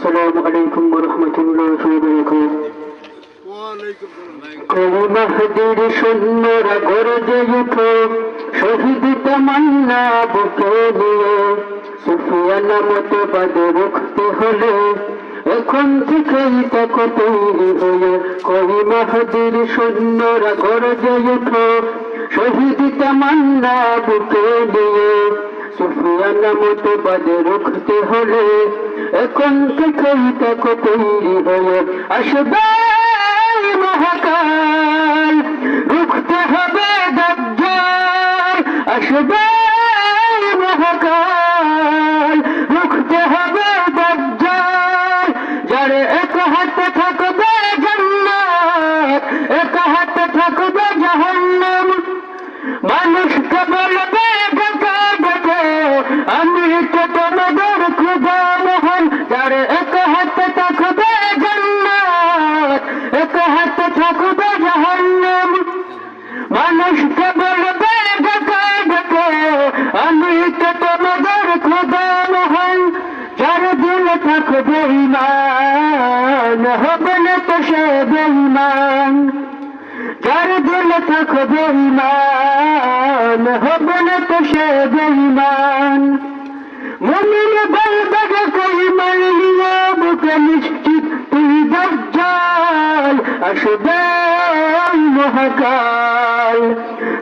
السلام عليكم ورحمة الله وبركاته মাহদির সৈন্যরা গর্জে উঠো শহীদ তামান্না বুকে নিয়ে সুফিয়ানা মতবাদে রুখতে হলে এখন থেকেই তাকে তৈরি হয়ে কই মাহদির সৈন্যরা গর্জে উঠো শহীদ তামান্না বুকে নিয়ে সুফিয়ানা মতবাদে রুখতে হলে এখন থেকেই তাকে তৈরি হয়ে আসবে মহাকাল রুখতে হবে দাজ্জাল আসবে মহাকাল রুখতে হবে দাজ্জাল যার এক হাতে থাকবে জান্নাত এক হাতে থাকবে জাহান্নাম মানুষকে বলবে ডেকে ডেকে আমি তো তোমাদের খোদা মহান যার এক হাতে থাকবে জান্নাত এক হাতে থাকবে জাহান্নাম মানুষকে বলবে ডেকে ডেকে আমি তো তোমাদের খোদা মহান যার দিলে থাকবে ঈমান হবে না তো সে বেঈমান যার দিলে থাকবে ঈমান হবে না তো সে বেঈমান মুমিন বলবে কই মানলিয়া বুকে নিশ্চিত তুই দাজ্জাল আসবে মহাকাল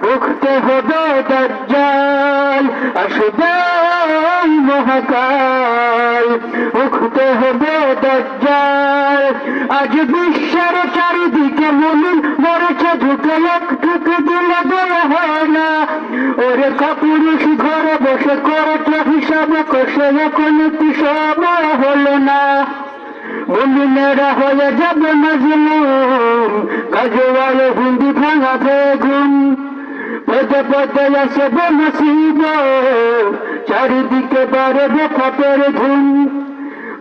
রুখতে হবে দাজ্জাল আসবে মহাকাল রুখতে হবে দাজ্জাল আজ বিশ্বের চারিদিকে মুমিন মরেছে ঝুঁকে একটুকু দিলে দেওয়া হয় না ওরে কাপুরুষ ঘরে বসে করেছে হিসাবে কষে এখন কি সময় হলো না মুমিনেরা হয়ে যাবে মাজলুম গাজওয়ালে হিন্দি ভাঙা বেগুন পদে পদে আসবে মুসিবত চারিদিকে বাড়বে পাপের ধুম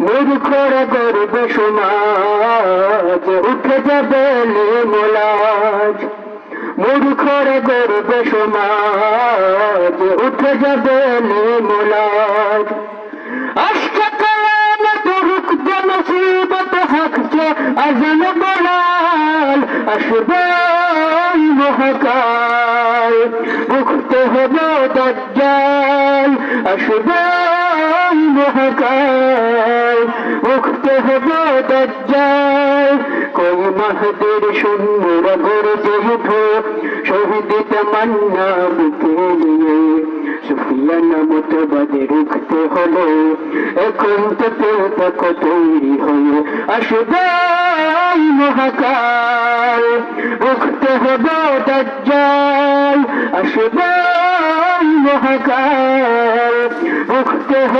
মূর্খরা করবে সমাজ উঠে যাবে নির্মলাজ মূর্খরা করবে সমাজ উঠে যাবে নির্মলাজ আজকে কায়ামত রুখবে মুসিবত হাঁকছে আজান বেলাল আসবে মহাকাল রুখতে হবে দাজ্জাল আসবে মহাকাল রুখতে হবে দাজ্জাল কই মাহদির সৈন্যরা গর্জে উঠো শহীদ তামান্না বুকে নিয়ে সুফিয়ানা মতবাদে রুখতে হলো এখন থেকে তাকে তৈরি হয়ে আসবে মহাকাল রুখতে হবে দাজ্জাল আসবে মহাকাল রুখতে হবে